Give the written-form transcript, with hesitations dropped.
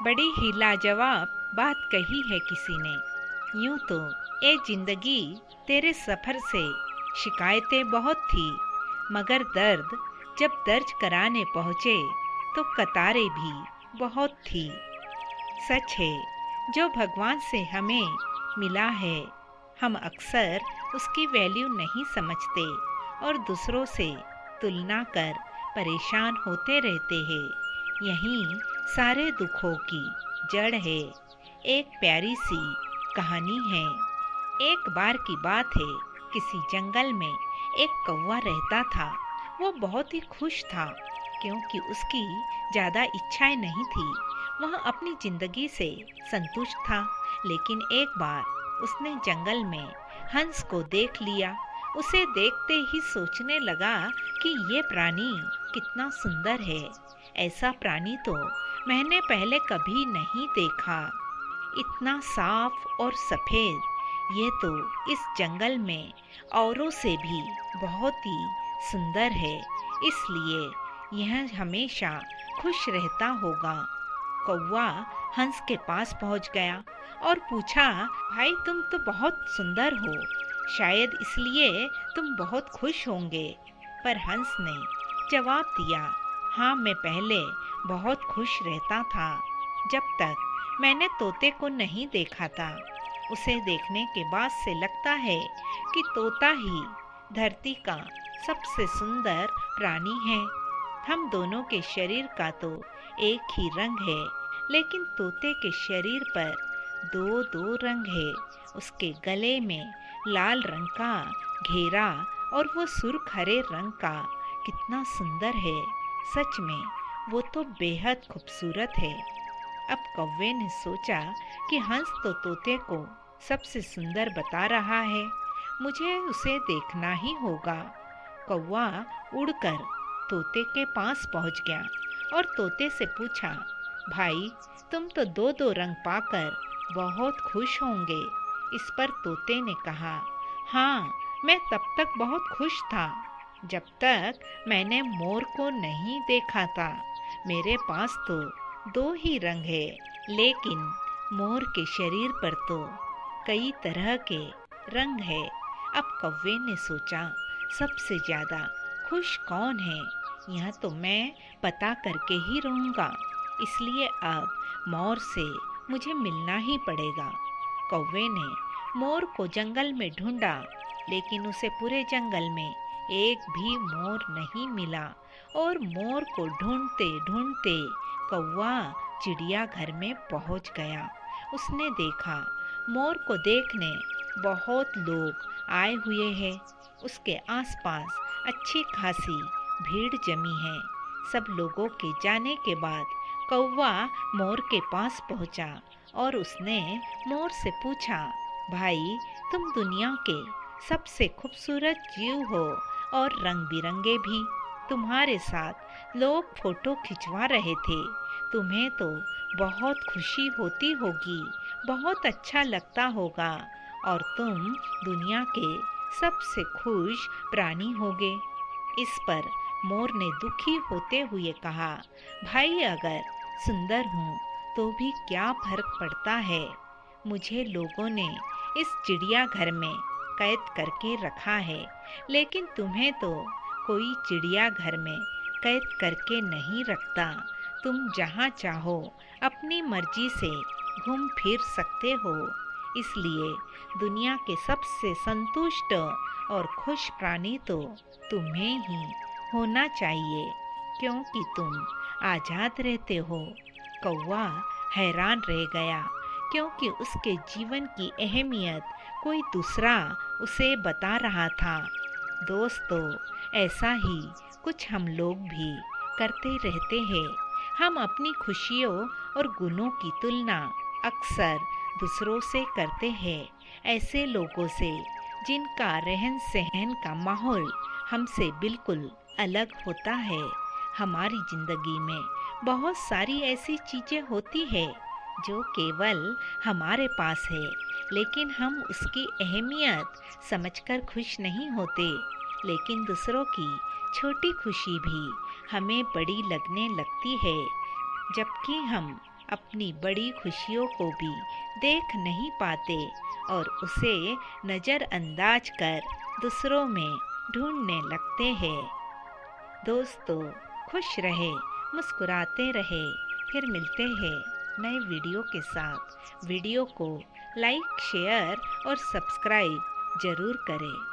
बड़ी ही लाजवाब बात कही है किसी ने। यूं तो ए जिंदगी तेरे सफर से शिकायतें बहुत थी, मगर दर्द जब दर्ज कराने पहुँचे तो कतारें भी बहुत थी। सच है, जो भगवान से हमें मिला है हम अक्सर उसकी वैल्यू नहीं समझते और दूसरों से तुलना कर परेशान होते रहते हैं। यही सारे दुखों की जड़ है। एक प्यारी सी कहानी है। एक बार की बात है, किसी जंगल में एक कौवा रहता था। वो बहुत ही खुश था क्योंकि उसकी ज़्यादा इच्छाएं नहीं थी। वह अपनी जिंदगी से संतुष्ट था। लेकिन एक बार उसने जंगल में हंस को देख लिया। उसे देखते ही सोचने लगा कि ये प्राणी कितना सुंदर है। ऐसा प्राणी तो मैंने पहले कभी नहीं देखा। इतना साफ और सफेद, ये तो इस जंगल में औरों से भी बहुत ही सुंदर है, इसलिए यह हमेशा खुश रहता होगा। कौवा हंस के पास पहुंच गया और पूछा, भाई तुम तो बहुत सुंदर हो, शायद इसलिए तुम बहुत खुश होंगे। पर हंस ने जवाब दिया, हाँ मैं पहले बहुत खुश रहता था, जब तक मैंने तोते को नहीं देखा था। उसे देखने के बाद से लगता है कि तोता ही धरती का सबसे सुंदर प्राणी है। हम दोनों के शरीर का तो एक ही रंग है, लेकिन तोते के शरीर पर दो दो रंग है। उसके गले में लाल रंग का घेरा और वो सुर्ख हरे रंग का कितना सुंदर है। सच में वो तो बेहद खूबसूरत है। अब कौवे ने सोचा कि हंस तो तोते को सबसे सुंदर बता रहा है, मुझे उसे देखना ही होगा। कौवा उड़कर तोते के पास पहुंच गया और तोते से पूछा, भाई तुम तो दो दो रंग पाकर बहुत खुश होंगे। इस पर तोते ने कहा, हाँ मैं तब तक बहुत खुश था जब तक मैंने मोर को नहीं देखा था। मेरे पास तो दो ही रंग है, लेकिन मोर के शरीर पर तो कई तरह के रंग है। अब कौवे ने सोचा, सबसे ज्यादा खुश कौन है, यह तो मैं पता करके ही रहूंगा। इसलिए अब मोर से मुझे मिलना ही पड़ेगा। कौवे ने मोर को जंगल में ढूंढा, लेकिन उसे पूरे जंगल में एक भी मोर नहीं मिला। और मोर को ढूंढते ढूंढते कौवा चिड़ियाघर में पहुंच गया। उसने देखा, मोर को देखने बहुत लोग आए हुए हैं। उसके आसपास अच्छी खासी भीड़ जमी है। सब लोगों के जाने के बाद कौवा मोर के पास पहुंचा और उसने मोर से पूछा, भाई तुम दुनिया के सबसे खूबसूरत जीव हो और रंग बिरंगे भी। तुम्हारे साथ लोग फोटो खिंचवा रहे थे, तुम्हें तो बहुत खुशी होती होगी, बहुत अच्छा लगता होगा और तुम दुनिया के सबसे खुश प्राणी होगे। इस पर मोर ने दुखी होते हुए कहा, भाई अगर सुंदर हूँ तो भी क्या फर्क पड़ता है। मुझे लोगों ने इस चिड़ियाघर में कैद करके रखा है, लेकिन तुम्हें तो कोई चिड़ियाघर में कैद करके नहीं रखता। तुम जहाँ चाहो अपनी मर्जी से घूम फिर सकते हो। इसलिए दुनिया के सबसे संतुष्ट और खुश प्राणी तो तुम्हें ही होना चाहिए, क्योंकि तुम आजाद रहते हो। कौवा हैरान रह गया, क्योंकि उसके जीवन की अहमियत कोई दूसरा उसे बता रहा था। दोस्तों, ऐसा ही कुछ हम लोग भी करते रहते हैं। हम अपनी खुशियों और गुणों की तुलना अक्सर दूसरों से करते हैं, ऐसे लोगों से जिनका रहन सहन का माहौल हमसे बिल्कुल अलग होता है। हमारी जिंदगी में बहुत सारी ऐसी चीजें होती है जो केवल हमारे पास है, लेकिन हम उसकी अहमियत समझकर खुश नहीं होते। लेकिन दूसरों की छोटी खुशी भी हमें बड़ी लगने लगती है, जबकि हम अपनी बड़ी खुशियों को भी देख नहीं पाते और उसे नज़रअंदाज कर दूसरों में ढूंढने लगते हैं। दोस्तों, खुश रहे, मुस्कुराते रहे। फिर मिलते हैं नए वीडियो के साथ। वीडियो को लाइक, शेयर और सब्सक्राइब जरूर करें।